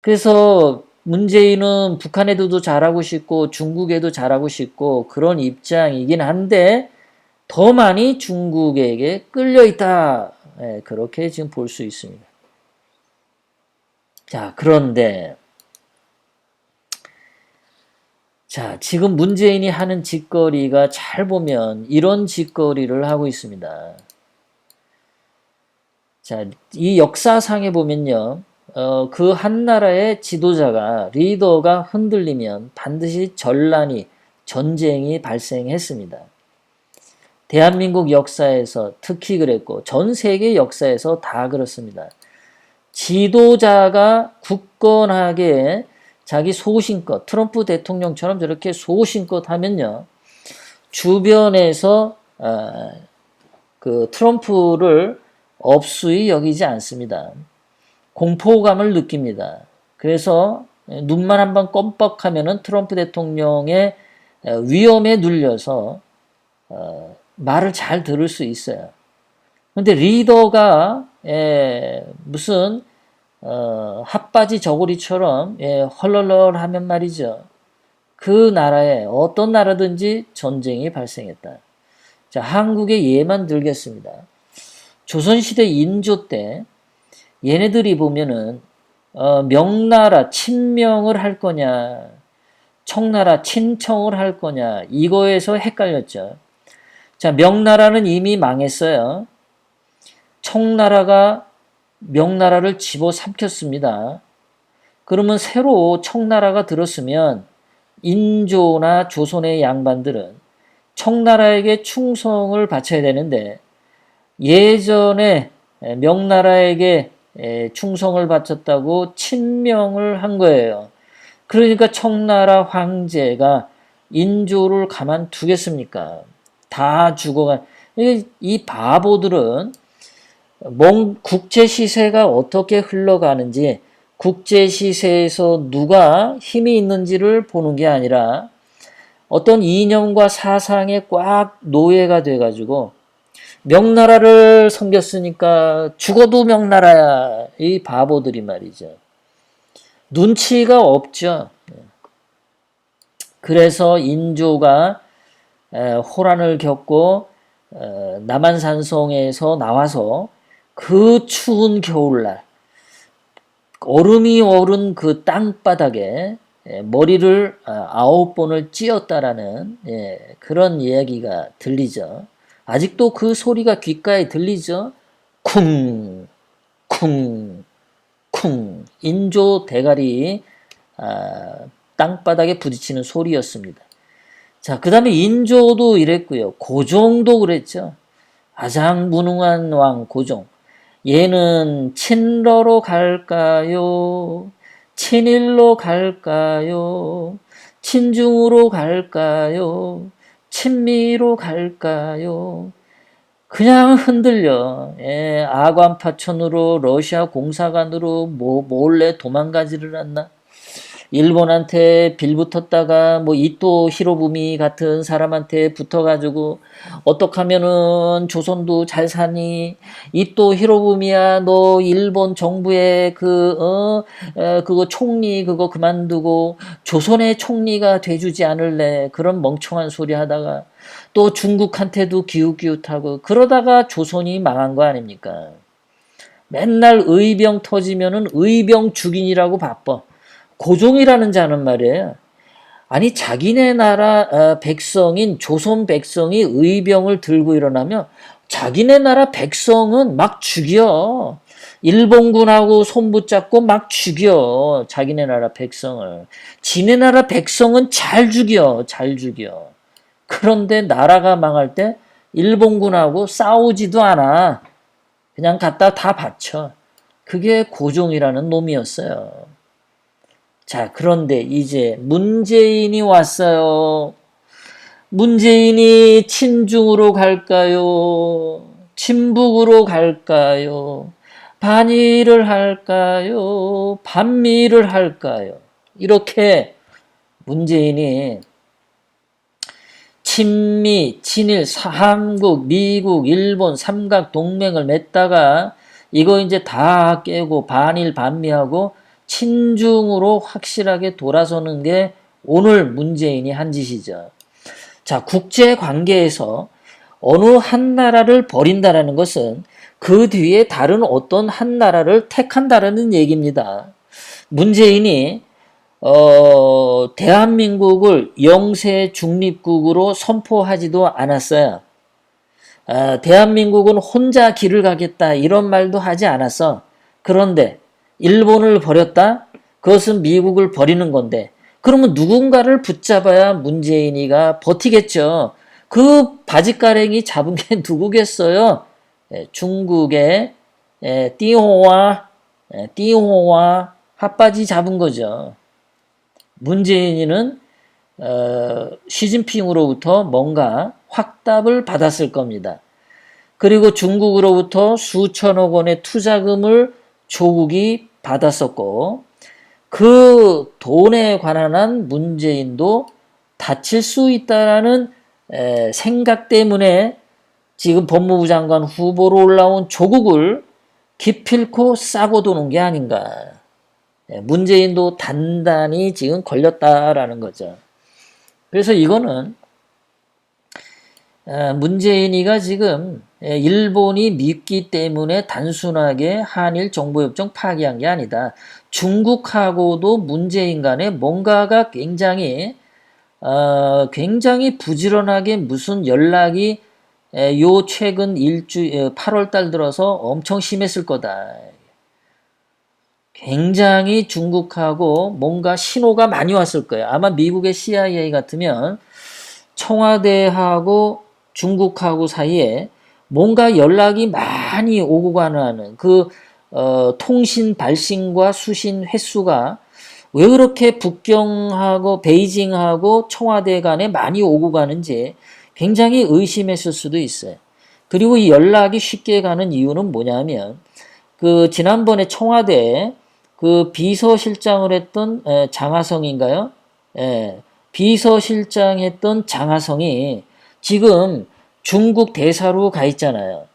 그래서 문재인은 북한에도 잘하고 싶고 중국에도 잘하고 싶고 그런 입장이긴 한데 더 많이 중국에게 끌려 있다. 예, 그렇게 지금 볼 수 있습니다. 자, 그런데 자, 지금 문재인이 하는 짓거리가 잘 보면 이런 짓거리를 하고 있습니다. 자, 이 역사상에 보면요. 그 한 나라의 지도자가, 리더가 흔들리면 반드시 전란이, 전쟁이 발생했습니다. 대한민국 역사에서 특히 그랬고, 전 세계 역사에서 다 그렇습니다. 지도자가 굳건하게 자기 소신껏, 트럼프 대통령처럼 저렇게 소신껏 하면요. 주변에서, 그 트럼프를 업수히 여기지 않습니다. 공포감을 느낍니다. 그래서 눈만 한번 껌뻑하면은 트럼프 대통령의 위험에 눌려서 말을 잘 들을 수 있어요. 근데 리더가 무슨 핫바지 저고리처럼 헐렁헐렁하면 말이죠. 그 나라에 어떤 나라든지 전쟁이 발생했다. 자, 한국의 예만 들겠습니다. 조선시대 인조 때 얘네들이 보면은 명나라 친명을 할 거냐 청나라 친청을 할 거냐 이거에서 헷갈렸죠. 자, 명나라는 이미 망했어요. 청나라가 명나라를 집어삼켰습니다. 그러면 새로 청나라가 들었으면 인조나 조선의 양반들은 청나라에게 충성을 바쳐야 되는데 예전에 명나라에게 충성을 바쳤다고 친명을 한 거예요. 그러니까 청나라 황제가 인조를 가만두겠습니까? 다 죽어간. 이 바보들은 국제 시세가 어떻게 흘러가는지 국제 시세에서 누가 힘이 있는지를 보는 게 아니라 어떤 이념과 사상에 꽉 노예가 돼가지고 명나라를 섬겼으니까 죽어도 명나라야. 이 바보들이 말이죠. 눈치가 없죠. 그래서 인조가 호란을 겪고 남한산성에서 나와서 그 추운 겨울날 얼음이 얼은 그 땅바닥에 머리를 9번을 찧었다라는 그런 이야기가 들리죠. 아직도 그 소리가 귓가에 들리죠. 쿵, 쿵, 쿵. 인조 대가리 땅바닥에 부딪히는 소리였습니다. 자, 그 다음에 인조도 이랬고요. 고종도 그랬죠. 아장무능한 왕 고종. 얘는 친러로 갈까요? 친일로 갈까요? 친중으로 갈까요? 친미로 갈까요? 그냥 흔들려. 아관파천으로 러시아 공사관으로 몰래 도망가지를 않나? 일본한테 빌붙었다가 뭐 이토 히로부미 같은 사람한테 붙어가지고 어떻게 하면은 조선도 잘 사니? 이토 히로부미야 너 일본 정부의 그거 총리 그거 그만두고 조선의 총리가 돼주지 않을래? 그런 멍청한 소리 하다가 또 중국한테도 기웃기웃하고 그러다가 조선이 망한 거 아닙니까? 맨날 의병 터지면은 의병 죽인이라고 바빠. 고종이라는 자는 말이에요. 아니 자기네 나라 백성인 조선 백성이 의병을 들고 일어나면 자기네 나라 백성은 막 죽여. 일본군하고 손붙잡고 막 죽여. 자기네 나라 백성을. 지네 나라 백성은 잘 죽여. 잘 죽여. 그런데 나라가 망할 때 일본군하고 싸우지도 않아. 그냥 갖다 다 바쳐. 그게 고종이라는 놈이었어요. 자, 그런데 이제 문재인이 왔어요. 문재인이 친중으로 갈까요? 친북으로 갈까요? 반일을 할까요? 반미를 할까요? 이렇게 문재인이 친미, 친일, 한국, 미국, 일본 삼각 동맹을 맺다가 이거 이제 다 깨고 반일 반미하고 친중으로 확실하게 돌아서는 게 오늘 문재인이 한 짓이죠. 자, 국제 관계에서 어느 한 나라를 버린다라는 것은 그 뒤에 다른 어떤 한 나라를 택한다라는 얘기입니다. 문재인이 대한민국을 영세 중립국으로 선포하지도 않았어요. 대한민국은 혼자 길을 가겠다 이런 말도 하지 않았어. 그런데 일본을 버렸다? 그것은 미국을 버리는 건데 그러면 누군가를 붙잡아야 문재인이가 버티겠죠. 그 바지가랭이 잡은 게 누구겠어요? 중국의 띠호와 핫바지 잡은 거죠. 문재인이는 시진핑으로부터 뭔가 확답을 받았을 겁니다. 그리고 중국으로부터 수천억 원의 투자금을 조국이 받았었고 그 돈에 관한 한 문재인도 다칠 수 있다라는 생각 때문에 지금 법무부 장관 후보로 올라온 조국을 기필코 싸고 도는 게 아닌가. 문재인도 단단히 지금 걸렸다라는 거죠. 그래서 이거는 문재인이가 지금 일본이 믿기 때문에 단순하게 한일 정보협정 파기한 게 아니다. 중국하고도 문재인 간에 뭔가가 굉장히 부지런하게 무슨 연락이 요 최근 8월 달 들어서 엄청 심했을 거다. 굉장히 중국하고 뭔가 신호가 많이 왔을 거예요. 아마 미국의 CIA 같으면 청와대하고 중국하고 사이에 뭔가 연락이 많이 오고 가는 통신 발신과 수신 횟수가 왜 그렇게 북경하고 베이징하고 청와대 간에 많이 오고 가는지 굉장히 의심했을 수도 있어요. 그리고 이 연락이 쉽게 가는 이유는 뭐냐면 지난번에 청와대에 비서실장을 했던 장하성인가요? 비서실장 했던 장하성이 지금 중국 대사로 가 있잖아요.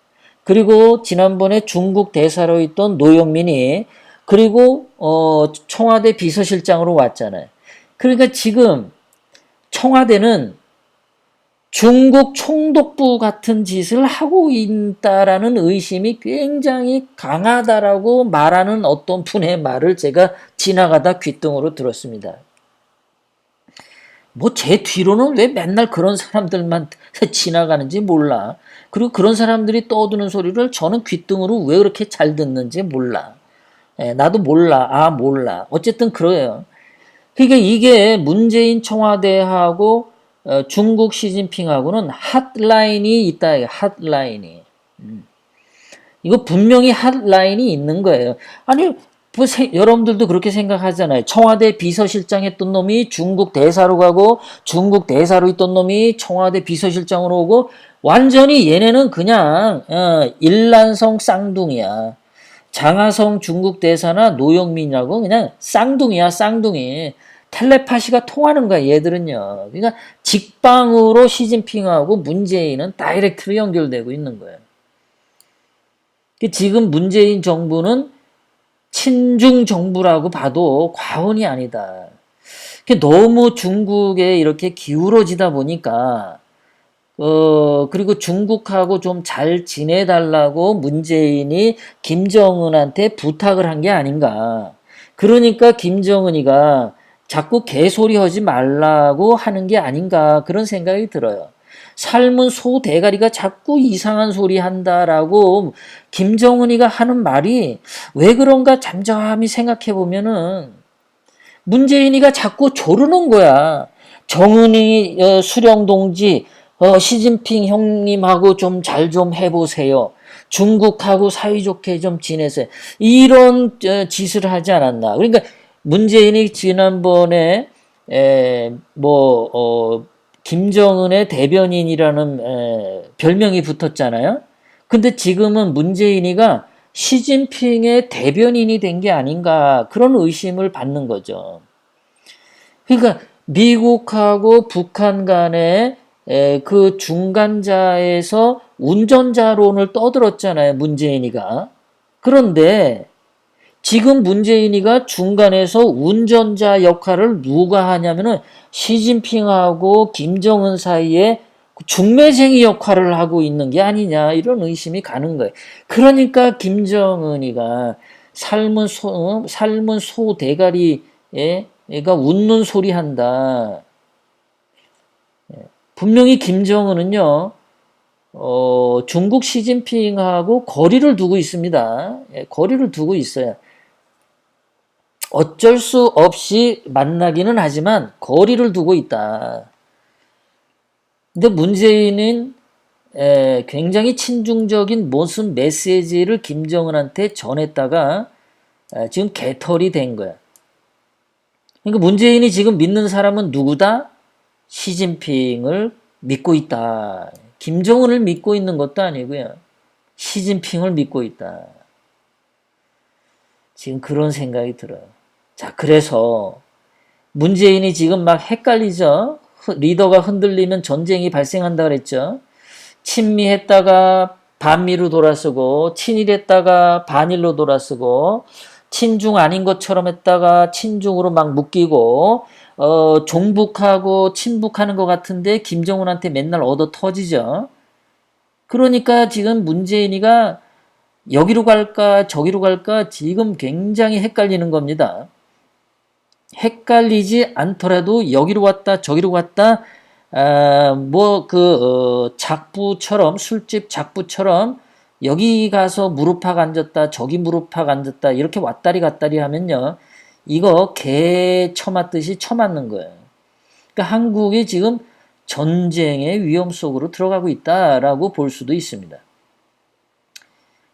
그리고 지난번에 중국 대사로 있던 노영민이 그리고 청와대 비서실장으로 왔잖아요. 그러니까 지금 청와대는 중국 총독부 같은 짓을 하고 있다라는 의심이 굉장히 강하다라고 말하는 어떤 분의 말을 제가 지나가다 귓등으로 들었습니다. 뭐 제 뒤로는 왜 맨날 그런 사람들만 지나가는지 몰라. 그리고 그런 사람들이 떠드는 소리를 저는 귓등으로 왜 그렇게 잘 듣는지 몰라. 나도 몰라. 몰라. 어쨌든 그래요. 그러니까 이게 문재인 청와대하고 중국 시진핑하고는 핫라인이 있다. 핫라인이. 이거 분명히 핫라인이 있는 거예요. 아니 뭐 여러분들도 그렇게 생각하잖아요. 청와대 비서실장 했던 놈이 중국 대사로 가고 중국 대사로 있던 놈이 청와대 비서실장으로 오고 완전히 얘네는 그냥 일란성 쌍둥이야. 장하성 중국 대사나 노영민이라고 그냥 쌍둥이야, 쌍둥이. 텔레파시가 통하는 거야, 얘들은요. 그러니까 직방으로 시진핑하고 문재인은 다이렉트로 연결되고 있는 거예요. 지금 문재인 정부는 친중 정부라고 봐도 과언이 아니다. 너무 중국에 이렇게 기울어지다 보니까 그리고 중국하고 좀 잘 지내달라고 문재인이 김정은한테 부탁을 한 게 아닌가. 그러니까 김정은이가 자꾸 개소리 하지 말라고 하는 게 아닌가 그런 생각이 들어요. 삶은 소 대가리가 자꾸 이상한 소리 한다라고 김정은이가 하는 말이 왜 그런가 잠잠히 생각해 보면은 문재인이가 자꾸 조르는 거야. 정은이 수령동지 시진핑 형님하고 좀 잘 좀 해보세요. 중국하고 사이좋게 좀 지내세요. 이런 짓을 하지 않았나. 그러니까 문재인이 지난번에 김정은의 대변인이라는 별명이 붙었잖아요. 근데 지금은 문재인이가 시진핑의 대변인이 된 게 아닌가 그런 의심을 받는 거죠. 그러니까 미국하고 북한 간의 그 중간자에서 운전자론을 떠들었잖아요. 문재인이가. 그런데 지금 문재인이가 중간에서 운전자 역할을 누가 하냐면은 시진핑하고 김정은 사이에 중매쟁이 역할을 하고 있는 게 아니냐 이런 의심이 가는 거예요. 그러니까 김정은이가 삶은 소 대가리에 얘가 웃는 소리 한다. 분명히 김정은은요. 중국 시진핑하고 거리를 두고 있습니다. 거리를 두고 있어요. 어쩔 수 없이 만나기는 하지만 거리를 두고 있다. 근데 문재인은 굉장히 친중적인 무슨 메시지를 김정은한테 전했다가 지금 개털이 된 거야. 그러니까 문재인이 지금 믿는 사람은 누구다? 시진핑을 믿고 있다. 김정은을 믿고 있는 것도 아니고요. 시진핑을 믿고 있다. 지금 그런 생각이 들어요. 자, 그래서 문재인이 지금 막 헷갈리죠. 리더가 흔들리면 전쟁이 발생한다 그랬죠. 친미했다가 반미로 돌아서고 친일했다가 반일로 돌아서고 친중 아닌 것처럼 했다가 친중으로 막 묶이고 종북하고 친북하는 것 같은데 김정은한테 맨날 얻어 터지죠. 그러니까 지금 문재인이가 여기로 갈까 저기로 갈까 지금 굉장히 헷갈리는 겁니다. 헷갈리지 않더라도 여기로 왔다 저기로 갔다 작부처럼 술집 작부처럼 여기 가서 무릎팍 앉았다 저기 무릎팍 앉았다 이렇게 왔다리 갔다리 하면요 이거 개 쳐맞듯이 쳐맞는 거예요. 그러니까 한국이 지금 전쟁의 위험 속으로 들어가고 있다라고 볼 수도 있습니다.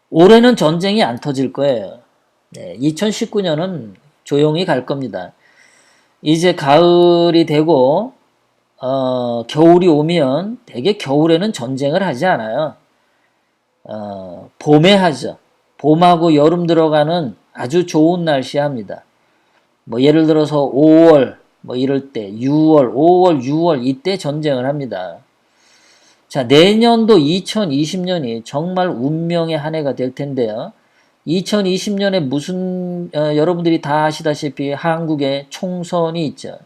올해는 전쟁이 안 터질 거예요. 2019년은 조용히 갈 겁니다. 이제 가을이 되고 겨울이 오면 대개 겨울에는 전쟁을 하지 않아요. 봄에 하죠. 봄하고 여름 들어가는 아주 좋은 날씨 합니다. 뭐 예를 들어서 5월 뭐 이럴 때 6월, 5월, 6월 이때 전쟁을 합니다. 자, 내년도 2020년이 정말 운명의 한 해가 될 텐데요. 2020년에 무슨 여러분들이 다 아시다시피 한국에 총선이 있죠.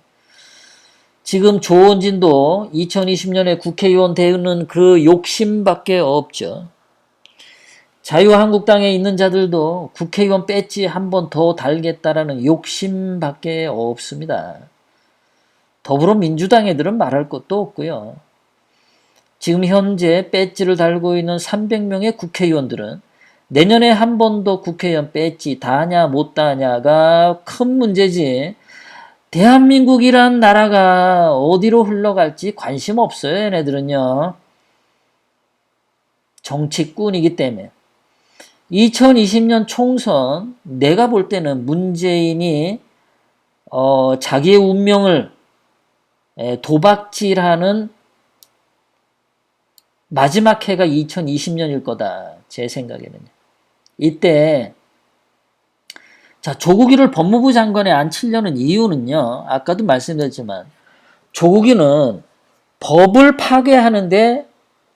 지금 조원진도 2020년에 국회의원 되는 그 욕심밖에 없죠. 자유한국당에 있는 자들도 국회의원 배지 한 번 더 달겠다라는 욕심밖에 없습니다. 더불어민주당 애들은 말할 것도 없고요. 지금 현재 배지를 달고 있는 300명의 국회의원들은 내년에 한 번 더 국회의원 배지 다냐 못 다냐가 큰 문제지 대한민국이란 나라가 어디로 흘러갈지 관심 없어요. 얘네들은요. 정치꾼이기 때문에. 2020년 총선 내가 볼 때는 문재인이 자기의 운명을 도박질하는 마지막 해가 2020년일 거다. 제 생각에는요. 이때 자, 조국이를 법무부 장관에 앉히려는 이유는요. 아까도 말씀드렸지만 조국이는 법을 파괴하는데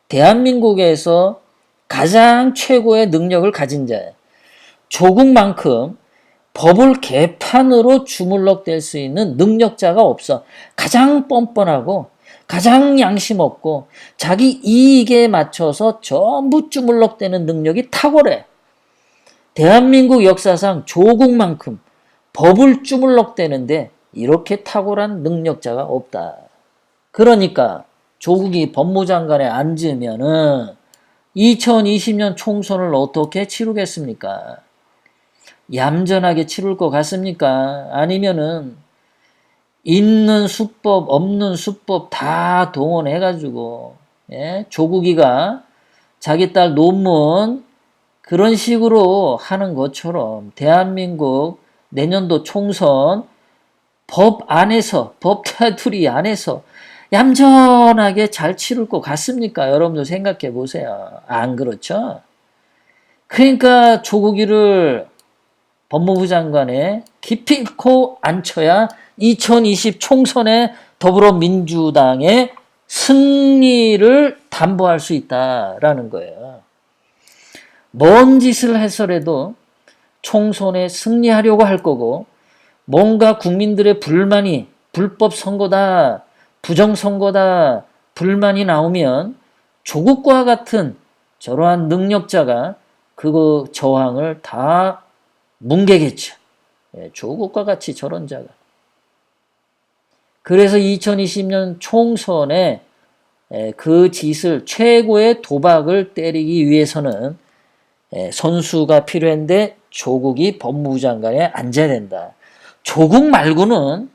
대한민국에서 가장 최고의 능력을 가진 자예요. 조국만큼 법을 개판으로 주물럭댈 수 있는 능력자가 없어. 가장 뻔뻔하고 가장 양심 없고 자기 이익에 맞춰서 전부 주물럭대는 능력이 탁월해. 대한민국 역사상 조국만큼 법을 주물럭대는데 이렇게 탁월한 능력자가 없다. 그러니까 조국이 법무장관에 앉으면은 2020년 총선을 어떻게 치르겠습니까? 얌전하게 치룰 것 같습니까? 아니면은 있는 수법 없는 수법 다 동원해가지고 조국이가 자기 딸 논문 그런 식으로 하는 것처럼 대한민국 내년도 총선 법 안에서 법 테두리 안에서 얌전하게 잘 치를 것 같습니까? 여러분들 생각해 보세요. 안 그렇죠? 그러니까 조국이를 법무부 장관에 기필코 앉혀야 2020 총선에 더불어민주당의 승리를 담보할 수 있다라는 거예요. 뭔 짓을 해서라도 총선에 승리하려고 할 거고 뭔가 국민들의 불만이 불법 선거다, 부정선거다, 불만이 나오면 조국과 같은 저러한 능력자가 그거 저항을 다 뭉개겠죠. 예, 조국과 같이 저런 자가. 그래서 2020년 총선에 그 짓을 최고의 도박을 때리기 위해서는 선수가 필요한데 조국이 법무부 장관에 앉아야 된다. 조국 말고는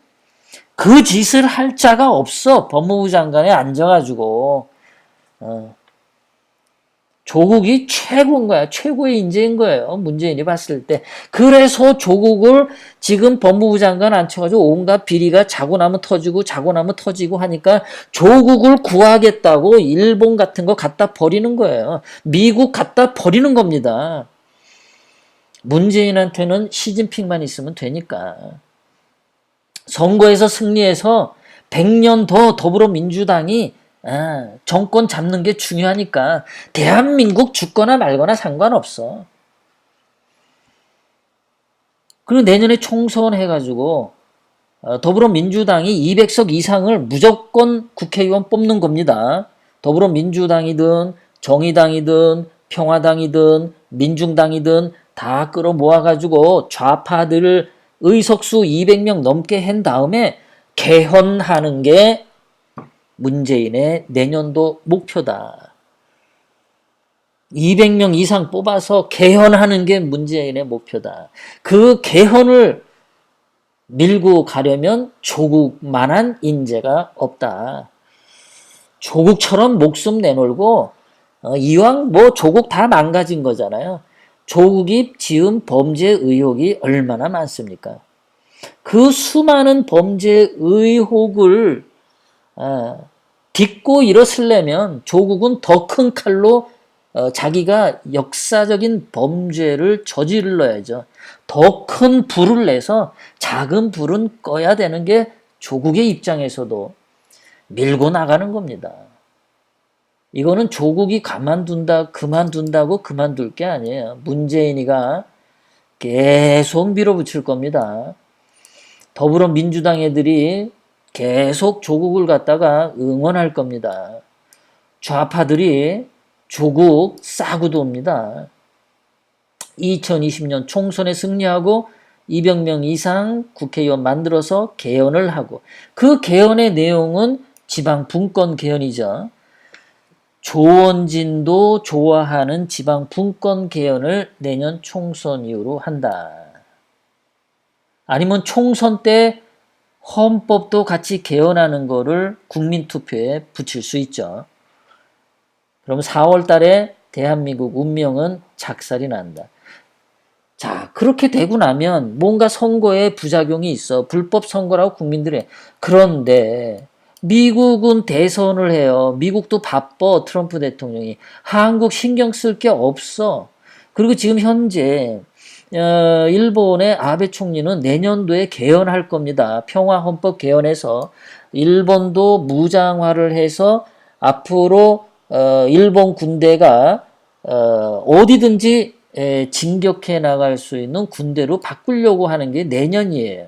그 짓을 할 자가 없어. 법무부 장관에 앉아가지고 조국이 최고인 거야. 최고의 인재인 거예요. 문재인이 봤을 때. 그래서 조국을 지금 법무부 장관 앉혀가지고 온갖 비리가 자고 나면 터지고 자고 나면 터지고 하니까 조국을 구하겠다고 일본 같은 거 갖다 버리는 거예요. 미국 갖다 버리는 겁니다. 문재인한테는 시진핑만 있으면 되니까. 선거에서 승리해서 100년 더 더불어민주당이 정권 잡는 게 중요하니까 대한민국 죽거나 말거나 상관없어. 그리고 내년에 총선 해가지고 더불어민주당이 200석 이상을 무조건 국회의원 뽑는 겁니다. 더불어민주당이든 정의당이든 평화당이든 민중당이든 다 끌어모아가지고 좌파들을 의석수 200명 넘게 한 다음에 개헌하는 게 문재인의 내년도 목표다. 200명 이상 뽑아서 개헌하는 게 문재인의 목표다. 그 개헌을 밀고 가려면 조국만한 인재가 없다. 조국처럼 목숨 내놓고 이왕 뭐 조국 다 망가진 거잖아요. 조국이 지은 범죄 의혹이 얼마나 많습니까? 그 수많은 범죄 의혹을 딛고 일어서려면 조국은 더 큰 칼로 자기가 역사적인 범죄를 저질러야죠. 더 큰 불을 내서 작은 불은 꺼야 되는 게 조국의 입장에서도 밀고 나가는 겁니다. 이거는 조국이 그만둔다고 그만둘 게 아니에요. 문재인이가 계속 밀어붙일 겁니다. 더불어민주당 애들이 계속 조국을 갖다가 응원할 겁니다. 좌파들이 조국 싸고 돕니다. 2020년 총선에 승리하고 200명 이상 국회의원 만들어서 개헌을 하고 그 개헌의 내용은 지방 분권 개헌이죠. 조원진도 좋아하는 지방 분권 개헌을 내년 총선 이후로 한다. 아니면 총선 때 헌법도 같이 개헌하는 거를 국민투표에 붙일 수 있죠. 그럼 4월 달에 대한민국 운명은 작살이 난다. 자, 그렇게 되고 나면 뭔가 선거에 부작용이 있어. 불법 선거라고 국민들이. 그런데 미국은 대선을 해요. 미국도 바빠, 트럼프 대통령이. 한국 신경 쓸 게 없어. 그리고 지금 현재 일본의 아베 총리는 내년도에 개헌할 겁니다. 평화헌법 개헌해서 일본도 무장화를 해서 앞으로 일본 군대가 어디든지 진격해 나갈 수 있는 군대로 바꾸려고 하는 게 내년이에요.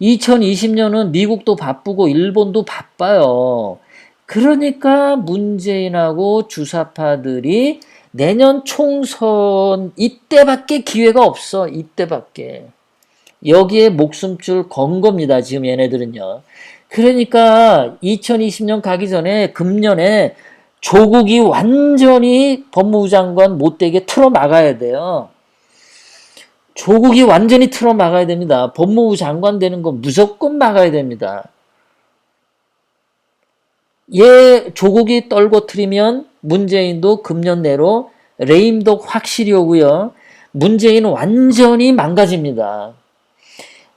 2020년은 미국도 바쁘고 일본도 바빠요. 그러니까 문재인하고 주사파들이 내년 총선 이때밖에 기회가 없어. 이때밖에. 여기에 목숨줄 건 겁니다. 지금 얘네들은요. 그러니까 2020년 가기 전에 금년에 조국이 완전히 법무부 장관 못되게 틀어막아야 돼요. 조국이 완전히 틀어막아야 됩니다. 법무부 장관 되는 거 무조건 막아야 됩니다. 조국이 떨궈트리면 문재인도 금년 내로 레임덕 확실히 오고요. 문재인은 완전히 망가집니다.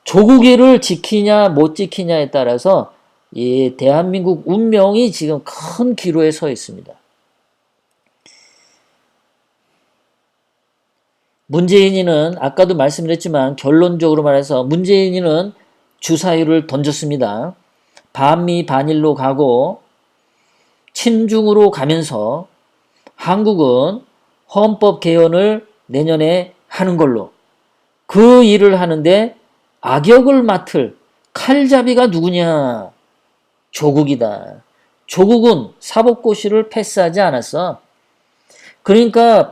조국이를 지키냐 못 지키냐에 따라서 이 대한민국 운명이 지금 큰 기로에 서 있습니다. 문재인이는 아까도 말씀드렸지만 결론적으로 말해서 문재인이는 주사위를 던졌습니다. 반미 반일로 가고 친중으로 가면서 한국은 헌법 개헌을 내년에 하는 걸로 그 일을 하는데 악역을 맡을 칼잡이가 누구냐? 조국이다. 조국은 사법고시를 패스하지 않았어. 그러니까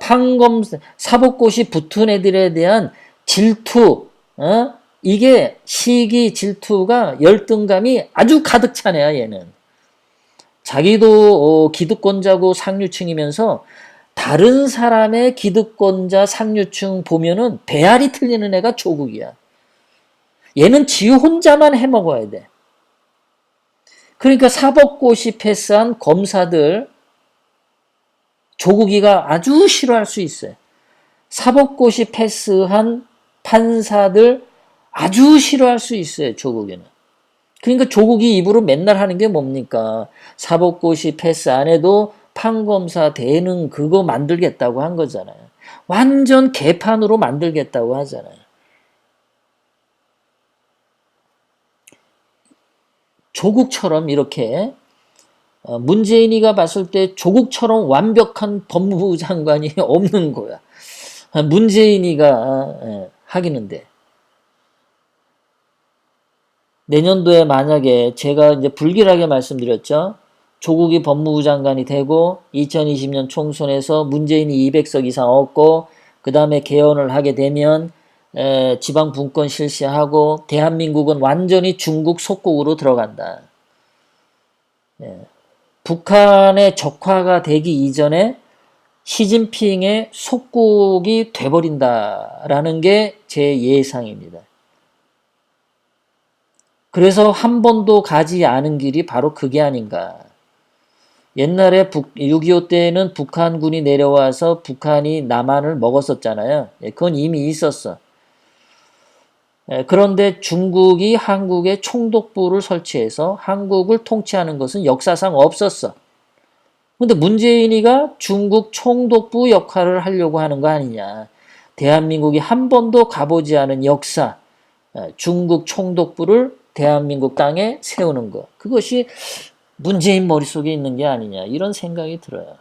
사법고시 붙은 애들에 대한 질투, 이게 시기 질투가 열등감이 아주 가득 차네요, 얘는. 자기도 기득권자고 상류층이면서 다른 사람의 기득권자 상류층 보면은 배알이 틀리는 애가 조국이야. 얘는 지 혼자만 해먹어야 돼. 그러니까 사법고시 패스한 검사들 조국이가 아주 싫어할 수 있어요. 사법고시 패스한 판사들 아주 싫어할 수 있어요. 조국이는. 그러니까 조국이 입으로 맨날 하는 게 뭡니까? 사법고시 패스 안 해도 판검사 되는 그거 만들겠다고 한 거잖아요. 완전 개판으로 만들겠다고 하잖아요. 조국처럼 이렇게 문재인이가 봤을 때 조국처럼 완벽한 법무부 장관이 없는 거야. 문재인이가 하기는데. 내년도에 만약에 제가 이제 불길하게 말씀드렸죠. 조국이 법무부 장관이 되고 2020년 총선에서 문재인이 200석 이상 얻고 그 다음에 개헌을 하게 되면 지방 분권 실시하고 대한민국은 완전히 중국 속국으로 들어간다. 북한의 적화가 되기 이전에 시진핑의 속국이 돼버린다라는 게 제 예상입니다. 그래서 한 번도 가지 않은 길이 바로 그게 아닌가. 옛날에 6.25 때는 북한군이 내려와서 북한이 남한을 먹었었잖아요. 그건 이미 있었어. 그런데 중국이 한국에 총독부를 설치해서 한국을 통치하는 것은 역사상 없었어. 근데 문재인이가 중국 총독부 역할을 하려고 하는 거 아니냐. 대한민국이 한 번도 가보지 않은 역사, 중국 총독부를 대한민국 땅에 세우는 것. 그것이 문재인 머릿속에 있는 게 아니냐. 이런 생각이 들어요.